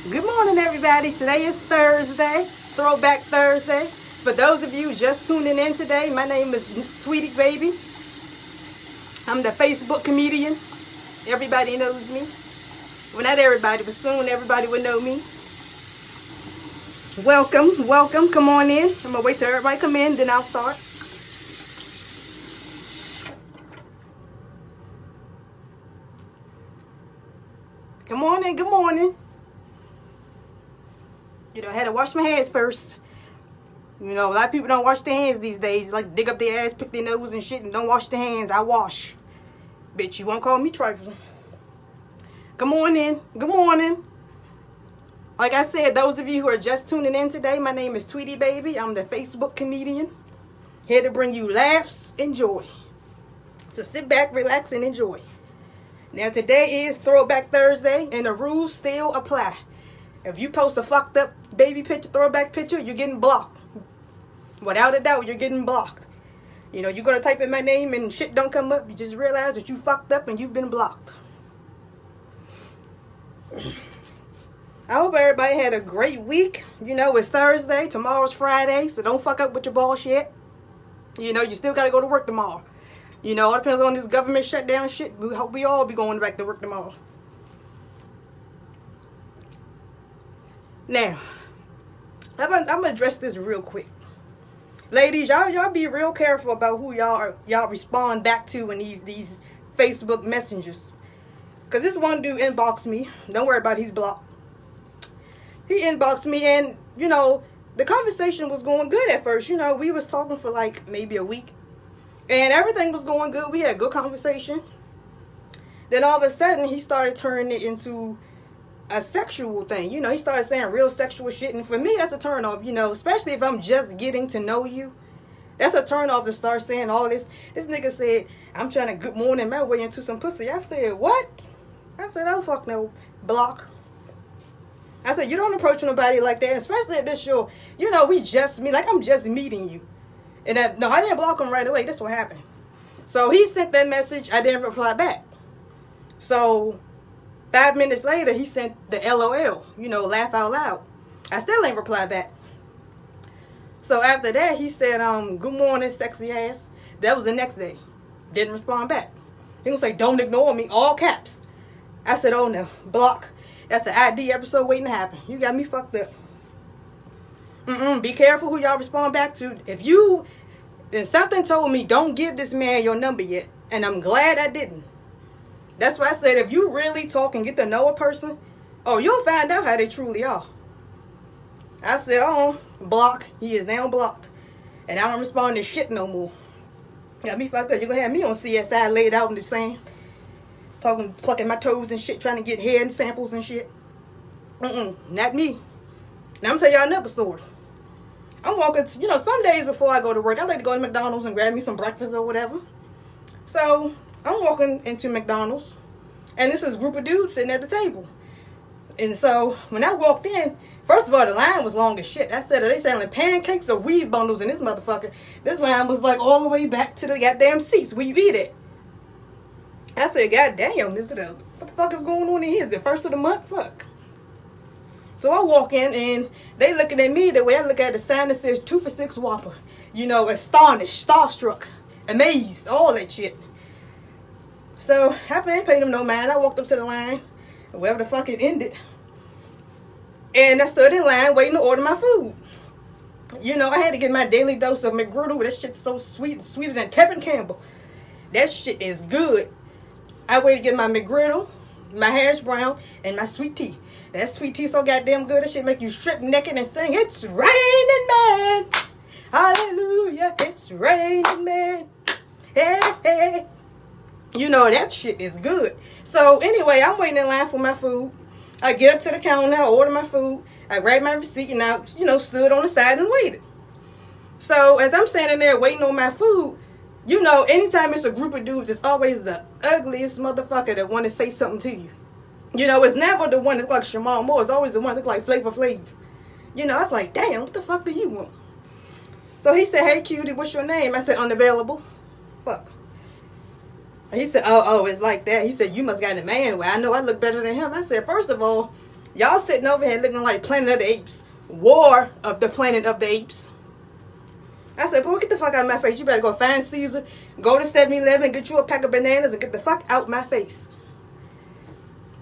Good morning, everybody. Today is Thursday, Throwback Thursday. For those of you just tuning in today, my name is Tweety Baby. I'm the Facebook comedian. Everybody knows me. Well, not everybody, but soon everybody will know me. Welcome. Come on in. I'm gonna wait till everybody come in, then I'll start. Good morning. I had to wash my hands first. A lot of people don't wash their hands these days. Like dig up their ass, pick their nose and shit, and don't wash their hands. I wash. Bitch, you won't call me trifling. Good morning. Like I said, those of you who are just tuning in today, my name is Tweety Baby. I'm the Facebook comedian. Here to bring you laughs and joy. So sit back, relax, and enjoy. Now today is Throwback Thursday, and the rules still apply. If you post a fucked up baby picture, throwback picture, you're getting blocked. Without a doubt, you're getting blocked. You're going to type in my name and shit don't come up. You just realize that you fucked up and you've been blocked. I hope everybody had a great week. It's Thursday. Tomorrow's Friday, so don't fuck up with your bullshit. You still got to go to work tomorrow. All depends on this government shutdown shit. We hope we all be going back to work tomorrow. Now, I'm gonna address this real quick. Ladies, y'all be real careful about who y'all respond back to in these Facebook messengers. Cause this one dude inboxed me. Don't worry about it, he's blocked. He inboxed me, and the conversation was going good at first. We was talking for like maybe a week, and everything was going good. We had a good conversation. Then all of a sudden, he started turning it into a sexual thing. He started saying real sexual shit, and for me, that's a turn off. Especially if I'm just getting to know you. That's a turn off to start saying all this. This nigga said, I'm trying to good morning my way into some pussy. I said, what? I said, oh, fuck no. Block. I said, you don't approach nobody like that, especially if this show, we just meet, like I'm just meeting you. And I didn't block him right away. That's what happened. So he sent that message. I didn't reply back. So 5 minutes later, he sent the LOL, laugh out loud. I still ain't replied back. So after that, he said, good morning, sexy ass. That was the next day. Didn't respond back. He was like, don't ignore me, all caps. I said, oh no, block. That's the ID episode waiting to happen. You got me fucked up. Be careful who y'all respond back to. If something told me, don't give this man your number yet. And I'm glad I didn't. That's why I said, if you really talk and get to know a person, you'll find out how they truly are. I said, block. He is now blocked. And I don't respond to shit no more. Got me fucked up. You're going to have me on CSI laid out in the sand. Talking, plucking my toes and shit, trying to get hair and samples and shit. Not me. Now I'm going to tell y'all another story. I'm walking, some days before I go to work, I like to go to McDonald's and grab me some breakfast or whatever. So I'm walking into McDonald's, and this is a group of dudes sitting at the table. And so when I walked in, first of all, the line was long as shit. I said, are they selling pancakes or weed bundles in this motherfucker? This line was like all the way back to the goddamn seats where you eat it. I said, goddamn, what the fuck is going on in here? Is it first of the month? Fuck. So I walk in, and they looking at me the way I look at the sign that says 2 for $6 Whopper. Astonished, starstruck, amazed, all that shit. So I ain't paid them no mind. I walked up to the line, wherever the fuck it ended. And I stood in line waiting to order my food. I had to get my daily dose of McGriddle. That shit's so sweet, sweeter than Tevin Campbell. That shit is good. I waited to get my McGriddle, my hash brown, and my sweet tea. That sweet tea so goddamn good. That shit make you strip naked and sing, it's raining man. Hallelujah, it's raining man. Hey, hey. That shit is good. So anyway, I'm waiting in line for my food. I get up to the counter, I order my food. I grab my receipt, and I, stood on the side and waited. So as I'm standing there waiting on my food, anytime it's a group of dudes, it's always the ugliest motherfucker that want to say something to you. It's never the one that look like Shamal Moore. It's always the one that look like Flavor Flav. I was like, damn, what the fuck do you want? So he said, hey, cutie, what's your name? I said, unavailable. Fuck. He said, oh, it's like that. He said, you must got a man. Well, I know I look better than him. I said, first of all, Y'all sitting over here looking like Planet of the Apes. War of the Planet of the Apes. I said, boy, get the fuck out of my face. You better go find Caesar, go to 7-Eleven, get you a pack of bananas, and get the fuck out my face.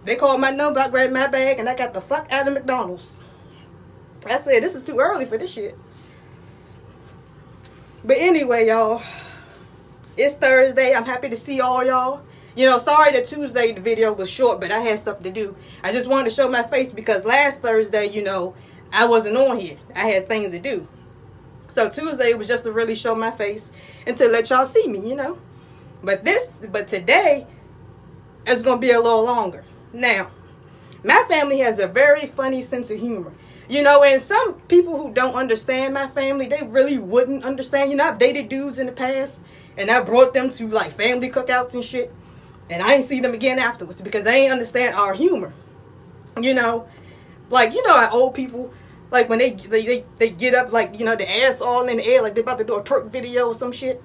They called my number, I grabbed my bag, and I got the fuck out of McDonald's. I said, this is too early for this shit. But anyway, y'all, it's Thursday. I'm happy to see all y'all. You know, sorry that Tuesday the video was short, but I had stuff to do. I just wanted to show my face because last Thursday, you know, I wasn't on here. I had things to do. So Tuesday was just to really show my face and to let y'all see me, you know. But today, it's going to be a little longer. Now, my family has a very funny sense of humor. You know, and some people who don't understand my family, they really wouldn't understand. You know, I've dated dudes in the past, and I brought them to, like, family cookouts and shit. And I ain't see them again afterwards because they ain't understand our humor. You know, like, you know how old people, like, when they get up, like, you know, the ass all in the air, like they about to do a twerk video or some shit.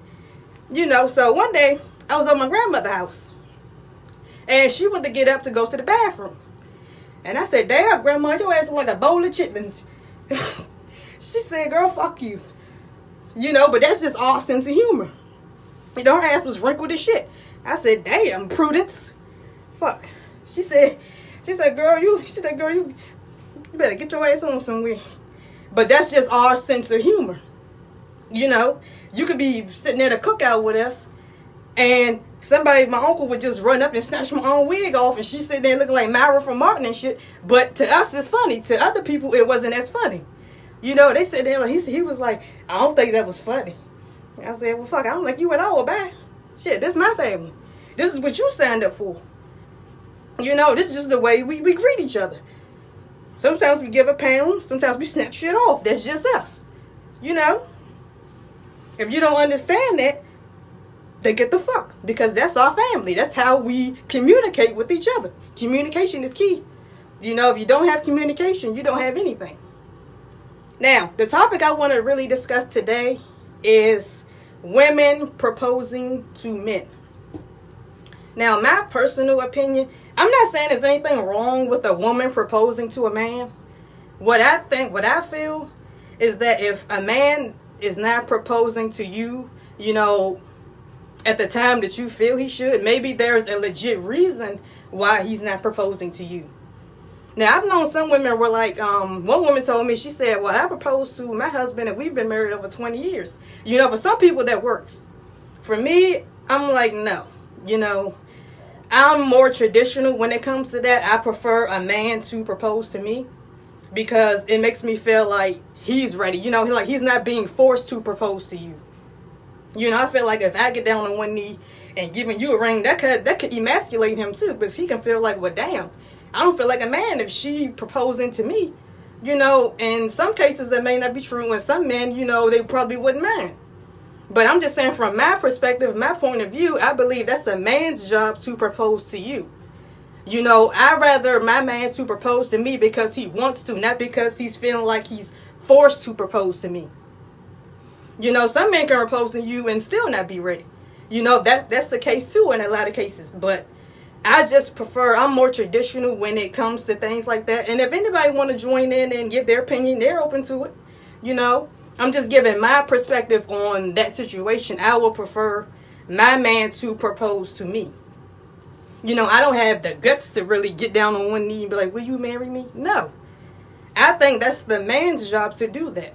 You know, so one day, I was at my grandmother's house. And she went to get up to go to the bathroom. And I said, damn, Grandma, your ass is like a bowl of chitlins. She said, girl, fuck you. You know, but that's just our sense of humor. You know, her ass was wrinkled as shit. I said, damn, Prudence. Fuck. She said, girl, you better get your ass on somewhere. But that's just our sense of humor. You know, you could be sitting at a cookout with us, and somebody, my uncle would just run up and snatch my own wig off, and she's sitting there looking like Myra from Martin and shit. But to us, it's funny. To other people, it wasn't as funny. You know, they sit there, like, he was like, I don't think that was funny. I said, well, fuck, I don't like you at all, bye. Shit, this is my family. This is what you signed up for. You know, this is just the way we greet each other. Sometimes we give a pound. Sometimes we snap shit off. That's just us. You know? If you don't understand that, then get the fuck. Because that's our family. That's how we communicate with each other. Communication is key. You know, if you don't have communication, you don't have anything. Now, the topic I want to really discuss today is women proposing to men. Now, my personal opinion, I'm not saying there's anything wrong with a woman proposing to a man. What I feel is that if a man is not proposing to you, you know, at the time that you feel he should, maybe there's a legit reason why he's not proposing to you. Now, I've known some women were like, one woman told me, she said, well, I proposed to my husband and we've been married over 20 years. You know, for some people that works. For me, I'm like, no. You know, I'm more traditional when it comes to that. I prefer a man to propose to me because it makes me feel like he's ready. You know, like he's not being forced to propose to you. You know, I feel like if I get down on one knee and giving you a ring, that could emasculate him too, because he can feel like, well, damn, I don't feel like a man if she proposing to me. You know, in some cases that may not be true, and some men, you know, they probably wouldn't mind. But I'm just saying, from my perspective, my point of view, I believe that's a man's job to propose to you. You know, I'd rather my man to propose to me because he wants to, not because he's feeling like he's forced to propose to me. You know, some men can propose to you and still not be ready. You know, that's the case too in a lot of cases. But I just prefer, I'm more traditional when it comes to things like that. And if anybody want to join in and give their opinion, they're open to it. You know, I'm just giving my perspective on that situation. I will prefer my man to propose to me. You know, I don't have the guts to really get down on one knee and be like, will you marry me? No. I think that's the man's job to do that.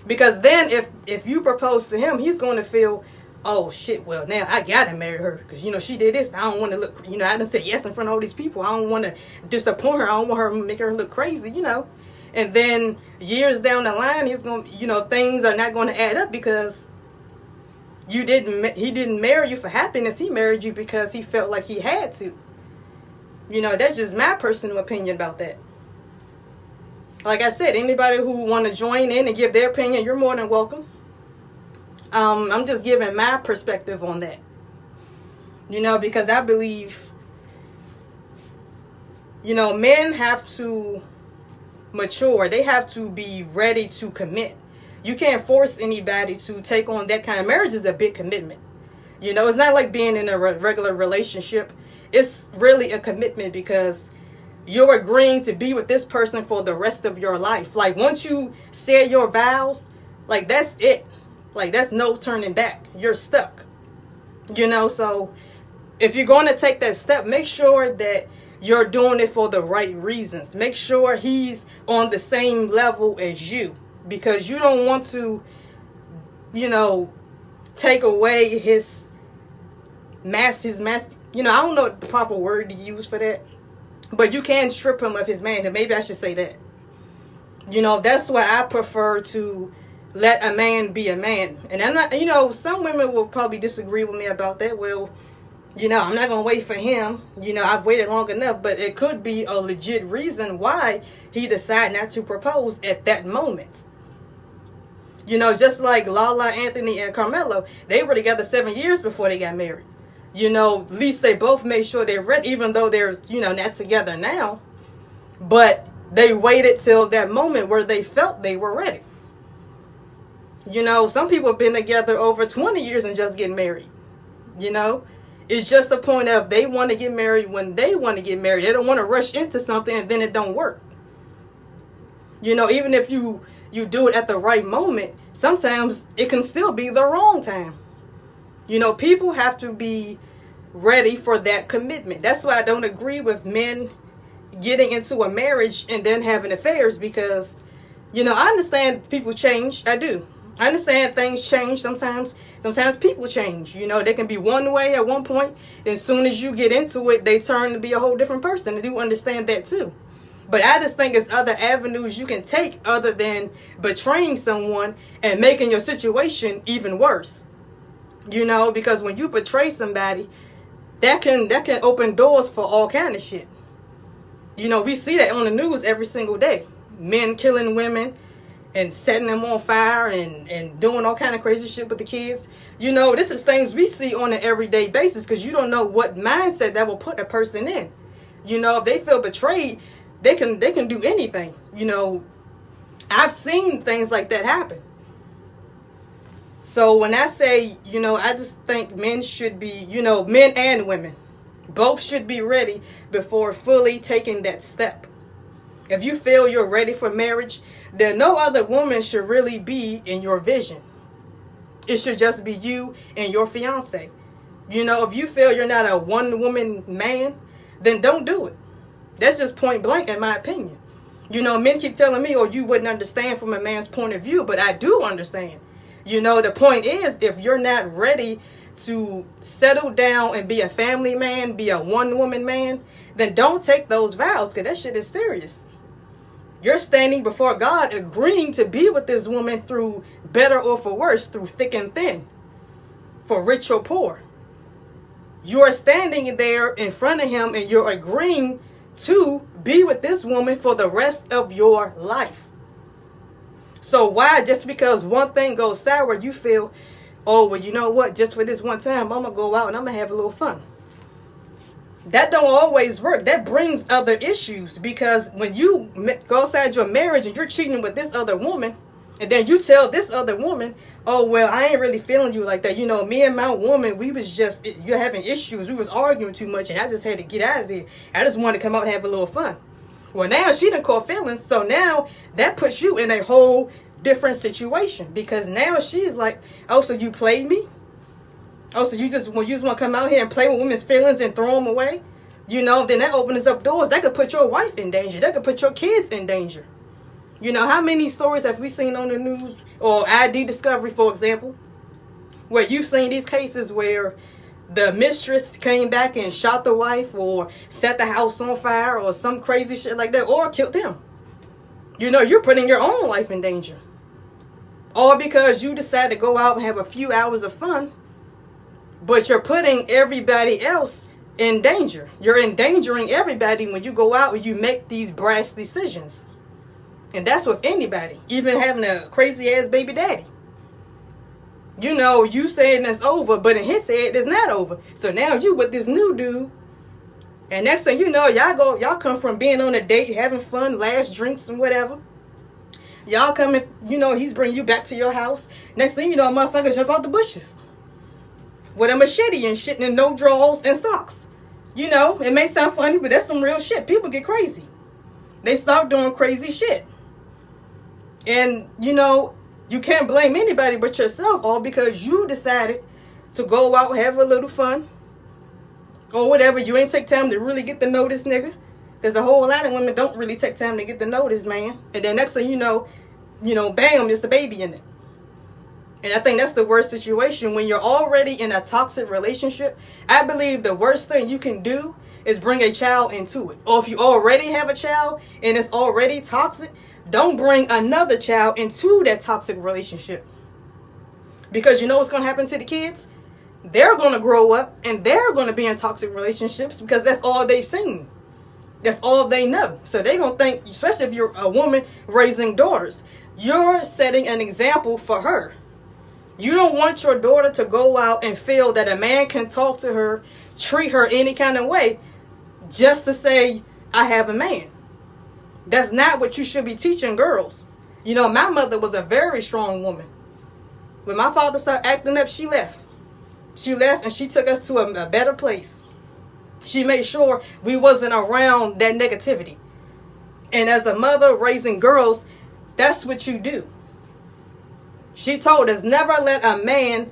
Because then if you propose to him, he's going to feel, oh shit, well now I got to marry her. Because, you know, she did this. I don't want to look, you know, I didn't say yes in front of all these people. I don't want to disappoint her. I don't want her to make her look crazy, you know. And then years down the line, he's going to, you know, things are not going to add up because he didn't marry you for happiness. He married you because he felt like he had to. You know, that's just my personal opinion about that. Like I said, anybody who want to join in and give their opinion, you're more than welcome. I'm just giving my perspective on that. You know, because I believe, you know, men have to mature. They have to be ready to commit. You can't force anybody to take on that kind of marriage. Is a big commitment. You know, it's not like being in a regular relationship. It's really a commitment because you're agreeing to be with this person for the rest of your life. Like, once you say your vows, like, that's it. Like, that's no turning back. You're stuck. You know, so if you're going to take that step, make sure that you're doing it for the right reasons. Make sure he's on the same level as you, because you don't want to, you know, take away his you know, I don't know the proper word to use for that, but you can strip him of his manhood. Maybe I should say that. You know, that's why I prefer to let a man be a man. And I'm not, you know, some women will probably disagree with me about that. Well, you know, I'm not going to wait for him. You know, I've waited long enough, but it could be a legit reason why he decided not to propose at that moment. You know, just like Lala Anthony and Carmelo, they were together 7 years before they got married. You know, at least they both made sure they're ready, even though they're, you know, not together now. But they waited till that moment where they felt they were ready. You know, some people have been together over 20 years and just getting married. You know, it's just the point of they want to get married when they want to get married. They don't want to rush into something and then it don't work. You know, even if you do it at the right moment, sometimes it can still be the wrong time. You know, people have to be ready for that commitment. That's why I don't agree with men getting into a marriage and then having affairs, because, you know, I understand people change. I do. I understand things change sometimes. Sometimes people change. You know, they can be one way at one point. As soon as you get into it, they turn to be a whole different person. I do understand that too. But I just think there's other avenues you can take other than betraying someone and making your situation even worse. You know, because when you betray somebody, that can open doors for all kind of shit. You know, we see that on the news every single day. Men killing women and setting them on fire and doing all kind of crazy shit with the kids. You know, this is things we see on an everyday basis, because you don't know what mindset that will put a person in. You know, if they feel betrayed, they can do anything. You know, I've seen things like that happen. So when I say, you know, I just think men should be, you know, men and women, both should be ready before fully taking that step. If you feel you're ready for marriage, then no other woman should really be in your vision. It should just be you and your fiance. You know, if you feel you're not a one-woman man, then don't do it. That's just point blank in my opinion. You know, men keep telling me, oh, you wouldn't understand from a man's point of view, but I do understand. You know, the point is, if you're not ready to settle down and be a family man, be a one-woman man, then don't take those vows, because that shit is serious. You're standing before God agreeing to be with this woman through better or for worse, through thick and thin, for rich or poor. You're standing there in front of him and you're agreeing to be with this woman for the rest of your life. So why, just because one thing goes sour, you feel, oh, well, you know what, just for this one time, I'm going to go out and I'm going to have a little fun. That don't always work. That brings other issues, because when you go outside your marriage and you're cheating with this other woman, and then you tell this other woman, oh, well, I ain't really feeling you like that. You know, me and my woman, we was just, you're having issues. We was arguing too much and I just had to get out of there. I just wanted to come out and have a little fun. Well, now she done caught feelings. So now that puts you in a whole different situation, because now she's like, oh, so you played me? Oh, so you just want to come out here and play with women's feelings and throw them away? You know, then that opens up doors. That could put your wife in danger. That could put your kids in danger. You know, how many stories have we seen on the news, or ID Discovery, for example, where you've seen these cases where the mistress came back and shot the wife, or set the house on fire, or some crazy shit like that, or killed them. You know, you're putting your own life in danger. All because you decide to go out and have a few hours of fun, but you're putting everybody else in danger. You're endangering everybody when you go out and you make these brash decisions. And that's with anybody, even having a crazy ass baby daddy. You know, you saying it's over, but in his head it's not over. So now you with this new dude, and next thing you know, y'all come from being on a date, having fun, last drinks and whatever. Y'all coming, you know, he's bringing you back to your house. Next thing you know, motherfuckers jump out the bushes with a machete and shit and no drawers and socks. You know, it may sound funny, but that's some real shit. People get crazy. They start doing crazy shit. And, you know, you can't blame anybody but yourself, all because you decided to go out, have a little fun, or whatever. You ain't take time to really get to know this nigga. Because a whole lot of women don't really take time to get to know this man. And then next thing you know, bam, there's the baby in it. And I think that's the worst situation. When you're already in a toxic relationship, I believe the worst thing you can do is bring a child into it. Or if you already have a child and it's already toxic, don't bring another child into that toxic relationship. Because you know what's going to happen to the kids? They're going to grow up and they're going to be in toxic relationships because that's all they've seen. That's all they know. So they're going to think, especially if you're a woman raising daughters, you're setting an example for her. You don't want your daughter to go out and feel that a man can talk to her, treat her any kind of way, just to say, I have a man. That's not what you should be teaching girls. You know, my mother was a very strong woman. When my father started acting up, she left. She left and she took us to a better place. She made sure we wasn't around that negativity. And as a mother raising girls, that's what you do. She told us, never let a man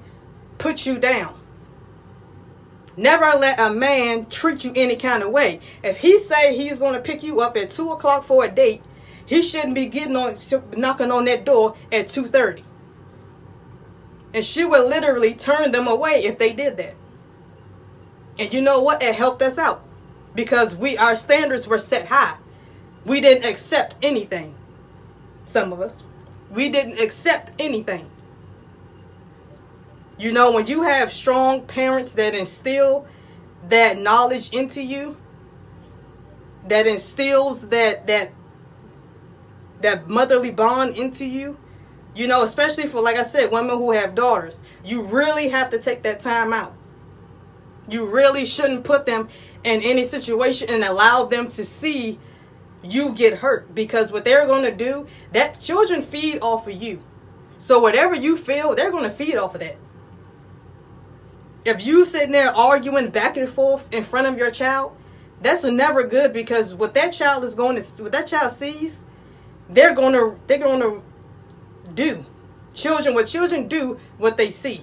put you down. Never let a man treat you any kind of way. If he say he's going to pick you up at 2 o'clock for a date, he shouldn't be knocking on that door at 2:30. And she would literally turn them away if they did that. And you know what? It helped us out. Because our standards were set high. We didn't accept anything. Some of us. We didn't accept anything. You know, when you have strong parents that instill that knowledge into you, that instills that motherly bond into you, you know, especially for, like I said, women who have daughters, you really have to take that time out. You really shouldn't put them in any situation and allow them to see you get hurt, because what they're going to do, that children feed off of you. So whatever you feel, they're going to feed off of that. If you sitting there arguing back and forth in front of your child, that's never good, because what that child sees, they're going to do. What children do, what they see.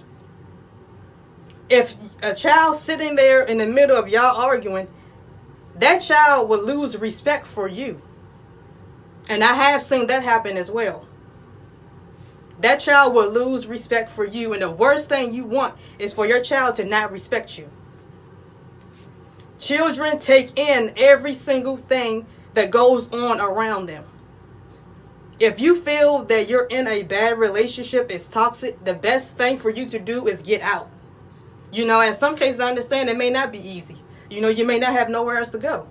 If a child sitting there in the middle of y'all arguing, that child will lose respect for you. And I have seen that happen as well. That child will lose respect for you. And the worst thing you want is for your child to not respect you. Children take in every single thing that goes on around them. If you feel that you're in a bad relationship, it's toxic, the best thing for you to do is get out. You know, in some cases, I understand it may not be easy. You know, you may not have nowhere else to go.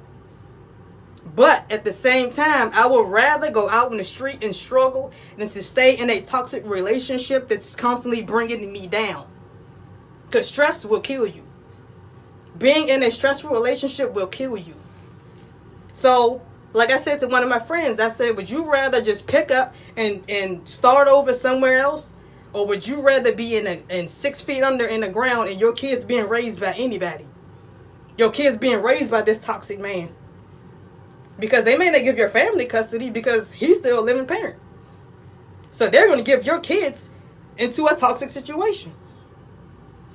But at the same time, I would rather go out in the street and struggle than to stay in a toxic relationship that's constantly bringing me down. Because stress will kill you. Being in a stressful relationship will kill you. So, like I said to one of my friends, I said, would you rather just pick up and start over somewhere else? Or would you rather be in 6 feet under in the ground and your kids being raised by anybody? Your kids being raised by this toxic man. Because they may not give your family custody because he's still a living parent. So they're going to give your kids into a toxic situation.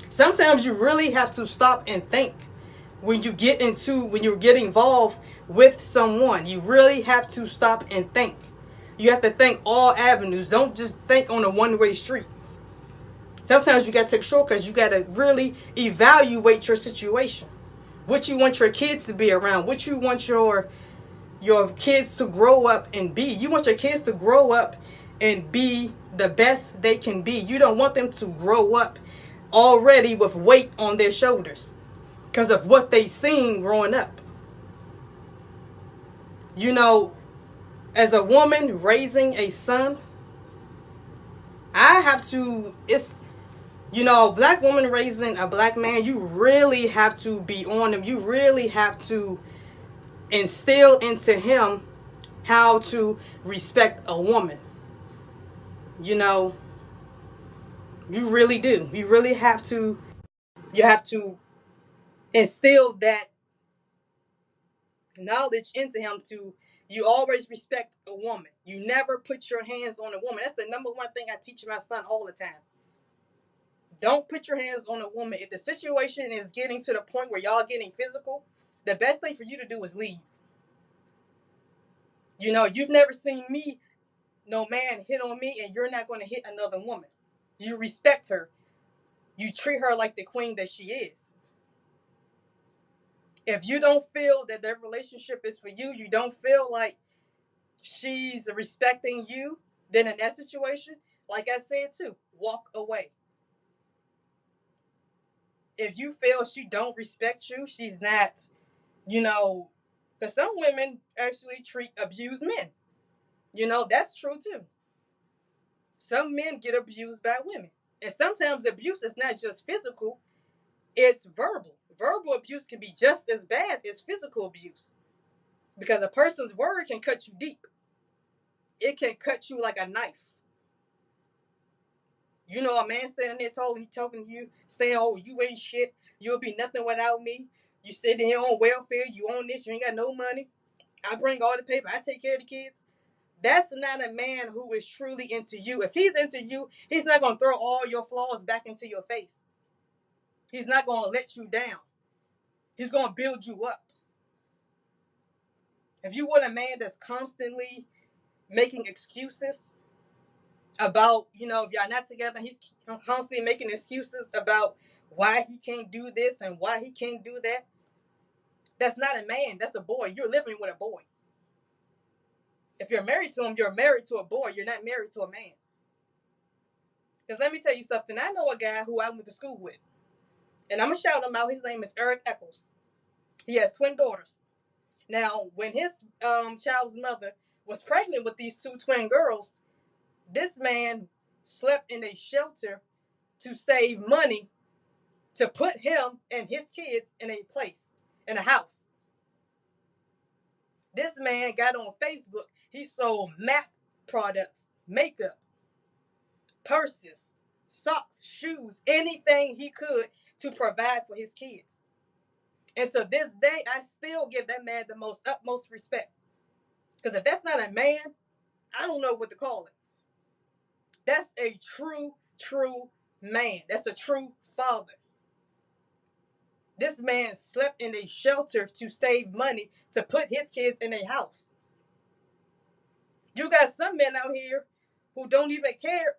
Sometimes you really have to stop and think when you get involved with someone. You really have to stop and think. You have to think all avenues. Don't just think on a one-way street. Sometimes you got to take shortcuts. You got to really evaluate your situation. What you want your kids to be around. What you want your kids to grow up and be. You want your kids to grow up and be the best they can be. You don't want them to grow up already with weight on their shoulders because of what they seen growing up. You know, as a woman raising a son, a black woman raising a black man, you really have to be on him. You really have to instill into him how to respect a woman. You know, you really do. You really have to, instill that knowledge into him to you always respect a woman. You never put your hands on a woman. That's the number one thing I teach my son all the time. Don't put your hands on a woman. If the situation is getting to the point where y'all getting physical, the best thing for you to do is leave. You've never seen me, no man hit on me, and you're not going to hit another woman. You respect her. You treat her like the queen that she is. If you don't feel that their relationship is for you, you don't feel like she's respecting you, then in that situation, like I said too, walk away. If you feel she don't respect you, she's not, because some women actually abuse men. That's true too. Some men get abused by women. And sometimes abuse is not just physical, it's verbal. Verbal abuse can be just as bad as physical abuse. Because a person's word can cut you deep. It can cut you like a knife. A man standing there talking to you, saying, oh, you ain't shit. You'll be nothing without me. You sitting here on welfare. You own this. You ain't got no money. I bring all the paper. I take care of the kids. That's not a man who is truly into you. If he's into you, he's not going to throw all your flaws back into your face. He's not going to let you down. He's going to build you up. If you want a man that's constantly making excuses about, if y'all not together, he's constantly making excuses about why he can't do this and why he can't do that. That's not a man. That's a boy. You're living with a boy. If you're married to him, you're married to a boy. You're not married to a man. Because let me tell you something. I know a guy who I went to school with. And I'm going to shout him out. His name is Eric Eccles. He has twin daughters. Now, when his child's mother was pregnant with these two twin girls, this man slept in a shelter to save money to put him and his kids in a place, in a house. This man got on Facebook. He sold MAC products, makeup, purses, socks, shoes, anything he could to provide for his kids. And to this day, I still give that man the utmost respect. Because if that's not a man, I don't know what to call it. That's a true man. That's a true father. This man slept in a shelter to save money to put his kids in a house. You got some men out here who don't even care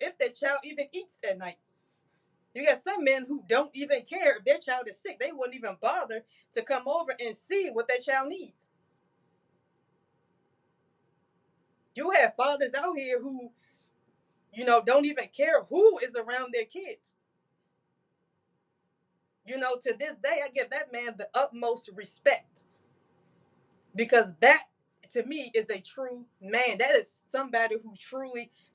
if their child even eats at night. You got some men who don't even care if their child is sick. They wouldn't even bother to come over and see what their child needs. You have fathers out here who, don't even care who is around their kids. To this day, I give that man the utmost respect. Because that, to me, is a true man. That is somebody who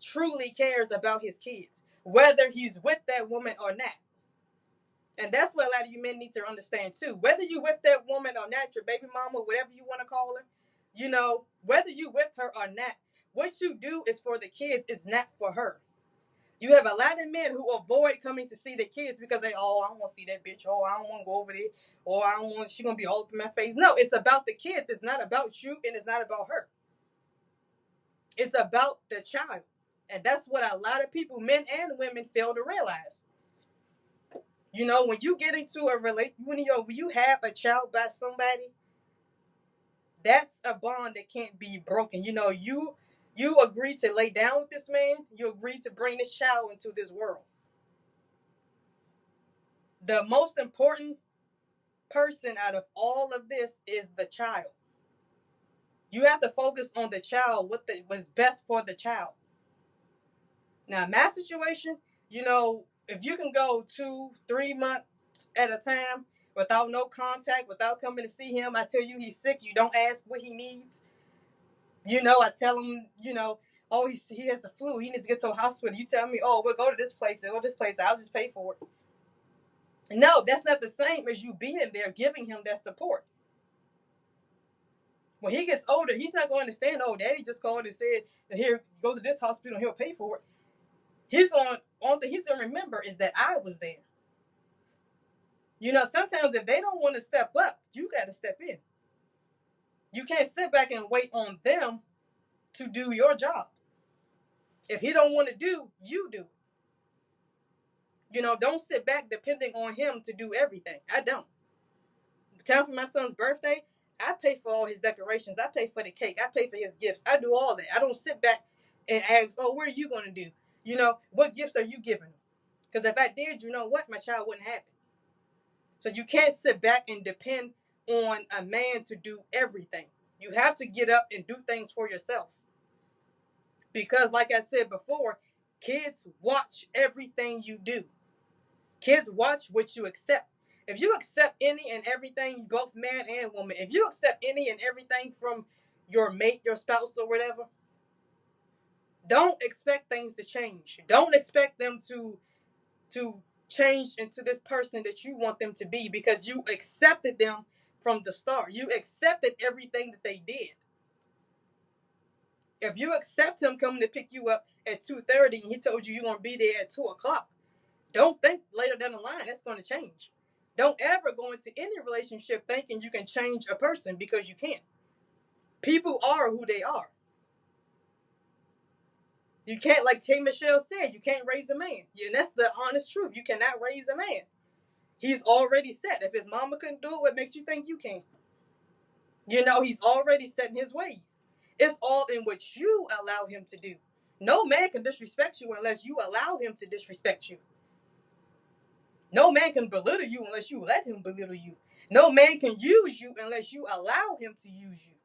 truly cares about his kids, whether he's with that woman or not. And that's what a lot of you men need to understand too. Whether you with that woman or not, your baby mama, whatever you want to call her, whether you with her or not, what you do is for the kids, it's not for her. You have a lot of men who avoid coming to see the kids because I don't want to see that bitch. I don't want to go over there. I don't want, she going to be all up in my face. No, it's about the kids. It's not about you and it's not about her. It's about the child. And that's what a lot of people, men and women, fail to realize. When you get into a relationship, when you have a child by somebody, that's a bond that can't be broken. You agree to lay down with this man. You agree to bring this child into this world. The most important person out of all of this is the child. You have to focus on the child, what's best for the child. Now, in my situation, if you can go 2-3 months at a time without no contact, without coming to see him, I tell you he's sick, you don't ask what he needs. I tell him, oh, he has the flu, he needs to get to a hospital. You tell me, oh, we'll go to this place, I'll just pay for it. No, that's not the same as you being there, giving him that support. When he gets older, he's not going to understand, oh, daddy just called and said, here, go to this hospital and he'll pay for it. Only thing he's going to remember is that I was there. Sometimes if they don't want to step up, you got to step in. You can't sit back and wait on them to do your job. If he don't want to do, you do. Don't sit back depending on him to do everything. I don't. The time for my son's birthday, I pay for all his decorations. I pay for the cake. I pay for his gifts. I do all that. I don't sit back and ask, oh, what are you going to do? What gifts are you giving him? Because if I did, you know what? My child wouldn't have it. So you can't sit back and depend on a man to do everything. You have to get up and do things for yourself. Because like I said before, kids watch everything you do. Kids watch what you accept. If you accept any and everything, both man and woman, if you accept any and everything from your mate, your spouse, or whatever, don't expect things to change. Don't expect them to change into this person that you want them to be, because you accepted them from the start. You accepted everything that they did. If you accept him coming to pick you up at 2:30 and he told you you're going to be there at 2 o'clock, don't think later down the line that's going to change. Don't ever go into any relationship thinking you can change a person, because you can't. People are who they are. You can't, like K. Michelle said, you can't raise a man. And that's the honest truth. You cannot raise a man. He's already set. If his mama couldn't do it, what makes you think you can? He's already set in his ways. It's all in what you allow him to do. No man can disrespect you unless you allow him to disrespect you. No man can belittle you unless you let him belittle you. No man can use you unless you allow him to use you.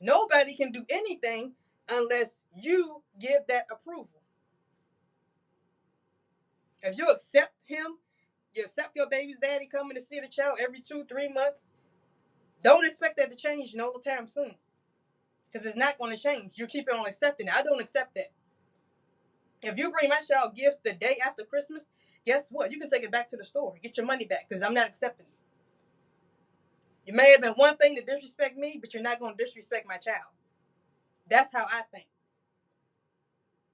Nobody can do anything unless you give that approval. If you accept him, you accept your baby's daddy coming to see the child every 2-3 months, don't expect that to change no time soon. Because it's not going to change. You keep on accepting it. I don't accept that. If you bring my child gifts the day after Christmas, guess what? You can take it back to the store. Get your money back, because I'm not accepting it. You may have been one thing to disrespect me, but you're not going to disrespect my child. That's how I think.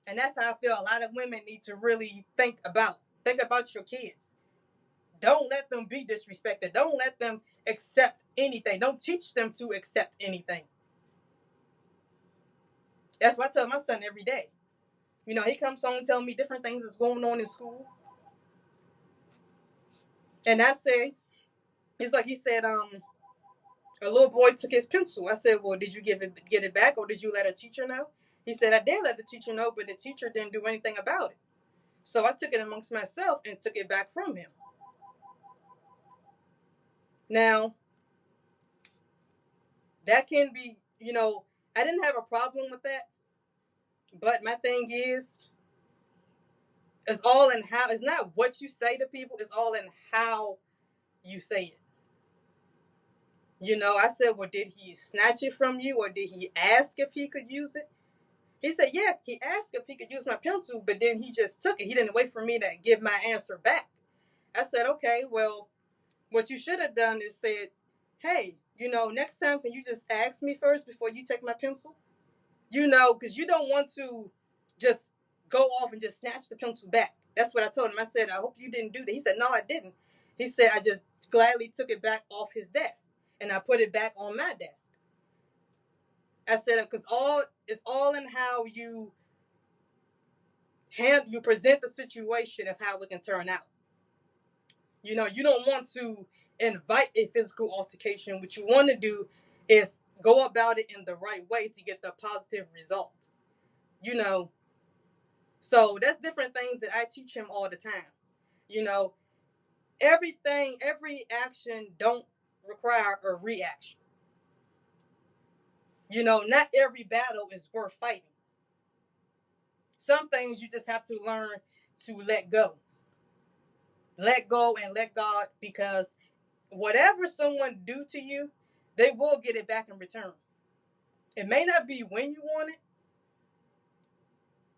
And that's how I feel a lot of women need to really think about. Think about your kids. Don't let them be disrespected. Don't let them accept anything. Don't teach them to accept anything. That's what I tell my son every day. He comes home and tells me different things that's going on in school. And I say, he said, a little boy took his pencil. I said, well, did you get it back, or did you let a teacher know? He said, I did let the teacher know, but the teacher didn't do anything about it. So I took it amongst myself and took it back from him. Now, that can be, I didn't have a problem with that. But my thing is, it's all in how, it's not what you say to people, it's all in how you say it. I said, well, did he snatch it from you, or did he ask if he could use it? He said, yeah, he asked if he could use my pencil, but then he just took it. He didn't wait for me to give my answer back. I said, okay, well, what you should have done is said, hey, next time, can you just ask me first before you take my pencil? Because you don't want to just go off and just snatch the pencil back. That's what I told him. I said, I hope you didn't do that. He said, no, I didn't. He said, I just gladly took it back off his desk, and I put it back on my desk. I said, because it's all in how you present the situation of how it can turn out. You don't want to invite a physical altercation. What you want to do is go about it in the right way to get the positive result. So that's different things that I teach him all the time. Every action don't require a reaction. Not every battle is worth fighting. Some things you just have to learn to let go. Let go and let God, because whatever someone do to you, they will get it back in return. It may not be when you want it.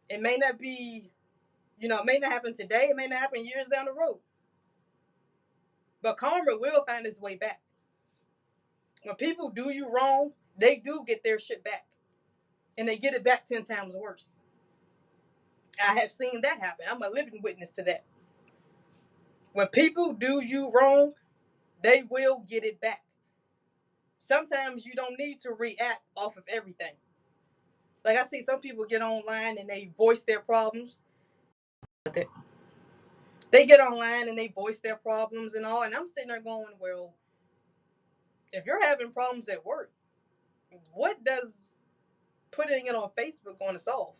It may not be, it may not happen today. It may not happen years down the road. But karma will find its way back. When people do you wrong, they do get their shit back. And they get it back 10 times worse. I have seen that happen. I'm a living witness to that. When people do you wrong, they will get it back. sometimes you don't need to react off of everything. Like I see some people get online and they voice their problems. They get online and they voice their problems and all, and I'm sitting there going, well, if you're having problems at work, what does putting it on Facebook going to solve?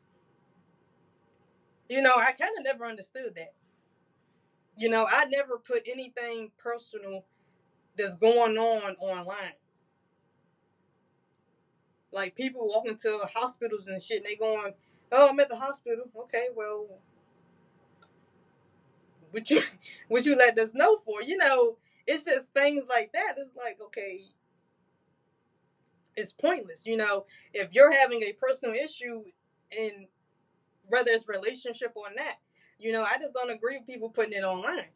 I kind of never understood that. I never put anything personal that's going on online. Like people walking to hospitals and shit, and they going, "Oh, I'm at the hospital." Okay, well, would you would you let us know for? It's just things like that. It's like, okay, it's pointless. If you're having a personal issue, in whether it's relationship or not, I just don't agree with people putting it online.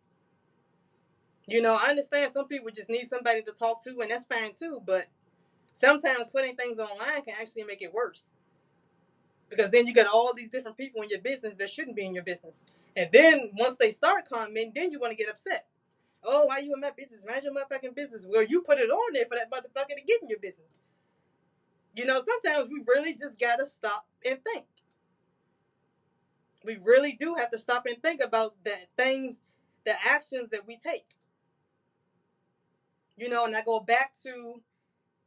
I understand some people just need somebody to talk to, and that's fine too. But sometimes putting things online can actually make it worse. Because then you got all these different people in your business that shouldn't be in your business. And then once they start commenting, then you want to get upset. Oh, why you in my business? Mind your motherfucking business. Well, you put it on there for that motherfucker to get in your business. Sometimes we really just got to stop and think. We really do have to stop and think about the actions that we take. And I go back to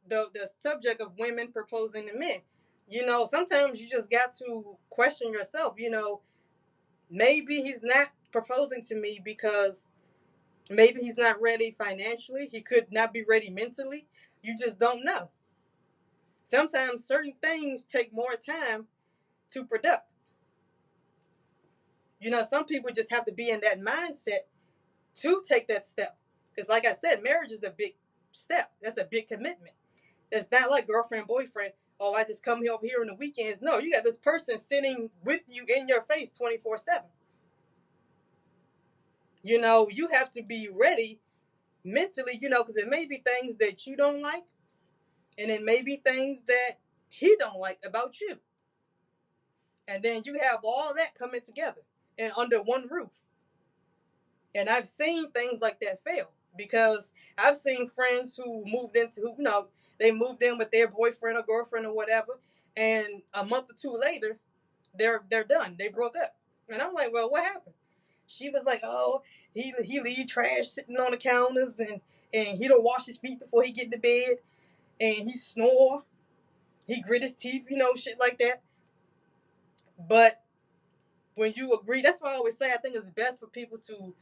the subject of women proposing to men. Sometimes you just got to question yourself. Maybe he's not proposing to me because maybe he's not ready financially. He could not be ready mentally. You just don't know. Sometimes certain things take more time to product. Some people just have to be in that mindset to take that step. Because like I said, marriage is a big step. That's a big commitment. It's not like girlfriend, boyfriend. Oh, I just come over here on the weekends. No, you got this person sitting with you in your face 24/7. You have to be ready mentally, because it may be things that you don't like, and it may be things that he don't like about you. And then you have all that coming together and under one roof. And I've seen things like that fail because I've seen friends who they moved in with their boyfriend or girlfriend or whatever, and a month or two later, they're done. They broke up. And I'm like, well, what happened? She was like, oh, he leave trash sitting on the counters, and he don't wash his feet before he get to bed, and he snore, he grit his teeth, shit like that. But when you agree, that's why I always say I think it's best for people to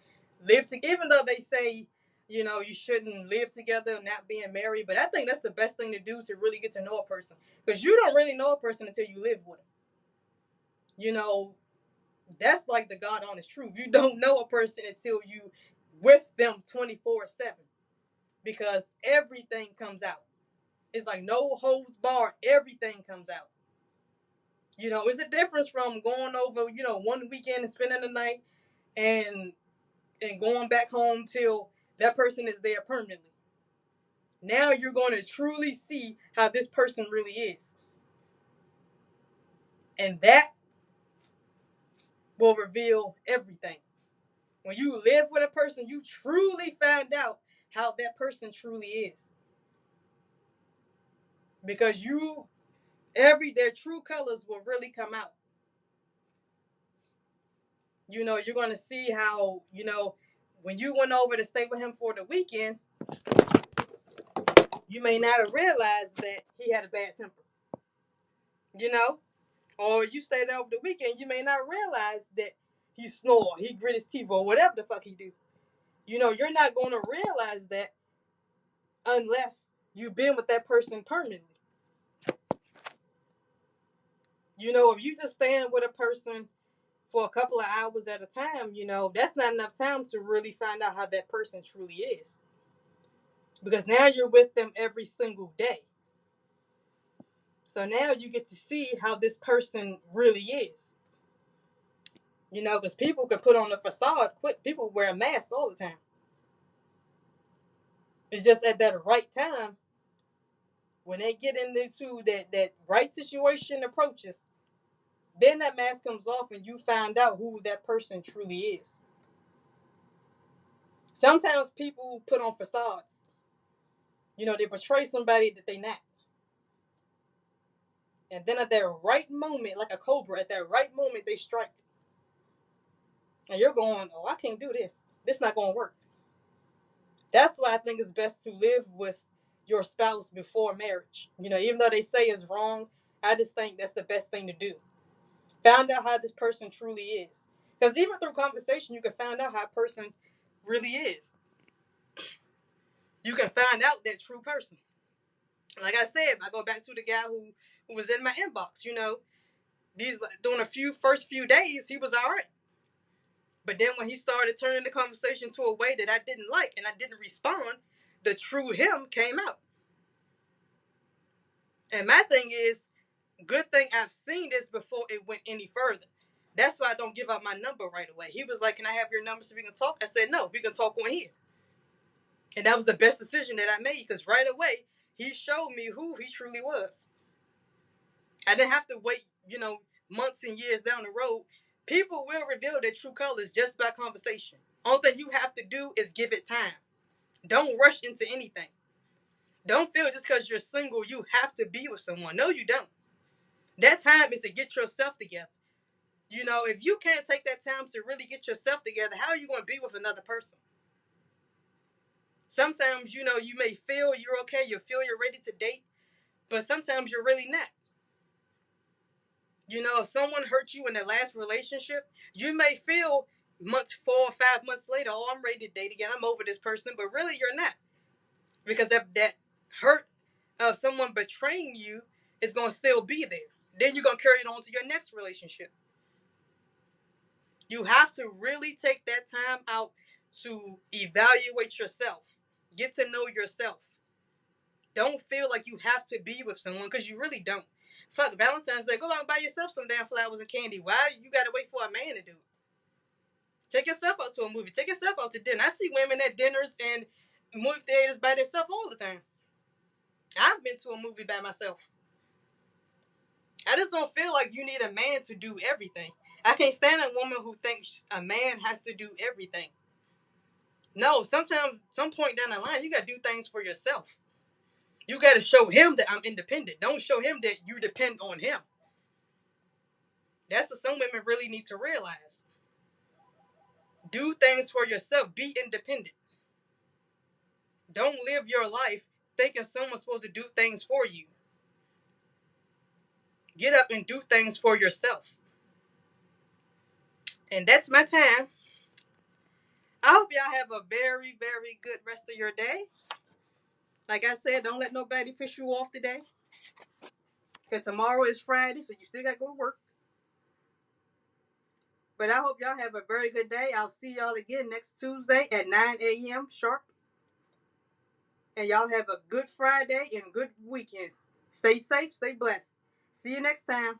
live together, even though they say, you shouldn't live together, not being married. But I think that's the best thing to do to really get to know a person, because you don't really know a person until you live with them. That's like the God honest truth. You don't know a person until you with them 24/7, because everything comes out. It's like no holds barred. Everything comes out. It's a difference from going over, one weekend and spending the night and going back home till that person is there permanently. Now you're going to truly see how this person really is. And that will reveal everything. When you live with a person, you truly find out how that person truly is. Because their true colors will really come out. You're going to see how, when you went over to stay with him for the weekend, you may not have realized that he had a bad temper. Or you stayed there over the weekend, you may not realize that he snore, he grit his teeth, or whatever the fuck he do. You're not going to realize that unless you've been with that person permanently. If you just stand with a person for a couple of hours at a time, that's not enough time to really find out how that person truly is. Because now you're with them every single day. So now you get to see how this person really is. Because people can put on a facade quick. People wear a mask all the time. It's just at that right time, when they get into that right situation approaches, then that mask comes off and you find out who that person truly is. Sometimes people put on facades. They portray somebody that they not. And then at that right moment, like a cobra, at that right moment they strike. And you're going, oh, I can't do this. This not going to work. That's why I think it's best to live with your spouse before marriage. Even though they say it's wrong, I just think that's the best thing to do. Find out how this person truly is. Because even through conversation, you can find out how a person really is. You can find out that true person. Like I said, I go back to the guy who was in my inbox. These during first few days, he was all right. But then when he started turning the conversation to a way that I didn't like and I didn't respond, the true him came out. And my thing is, good thing I've seen this before it went any further. That's why I don't give out my number right away. He was like, can I have your number so we can talk? I said, no, we can talk on here. And that was the best decision that I made because right away, he showed me who he truly was. I didn't have to wait, months and years down the road. People will reveal their true colors just by conversation. All thing you have to do is give it time. Don't rush into anything. Don't feel just because you're single, you have to be with someone. No, you don't. That time is to get yourself together. If you can't take that time to really get yourself together, how are you going to be with another person? Sometimes, you may feel you're okay, you feel you're ready to date, but sometimes you're really not. If someone hurt you in their last relationship, you may feel 4 or 5 months later, oh, I'm ready to date again, I'm over this person, but really you're not. Because that hurt of someone betraying you is going to still be there. Then you're going to carry it on to your next relationship. You have to really take that time out to evaluate yourself. Get to know yourself. Don't feel like you have to be with someone because you really don't. Fuck Valentine's Day. Go out and buy yourself some damn flowers and candy. Why you gotta wait for a man to do it? Take yourself out to a movie. Take yourself out to dinner. I see women at dinners and movie theaters by themselves all the time. I've been to a movie by myself. I just don't feel like you need a man to do everything. I can't stand a woman who thinks a man has to do everything. No, sometimes, some point down the line, you gotta do things for yourself. You gotta show him that I'm independent. Don't show him that you depend on him. That's what some women really need to realize. Do things for yourself. Be independent. Don't live your life thinking someone's supposed to do things for you. Get up and do things for yourself. And that's my time. I hope y'all have a very, very good rest of your day. Like I said, don't let nobody push you off today. Because tomorrow is Friday, so you still got to go to work. But I hope y'all have a very good day. I'll see y'all again next Tuesday at 9 a.m. sharp. And y'all have a good Friday and good weekend. Stay safe, stay blessed. See you next time.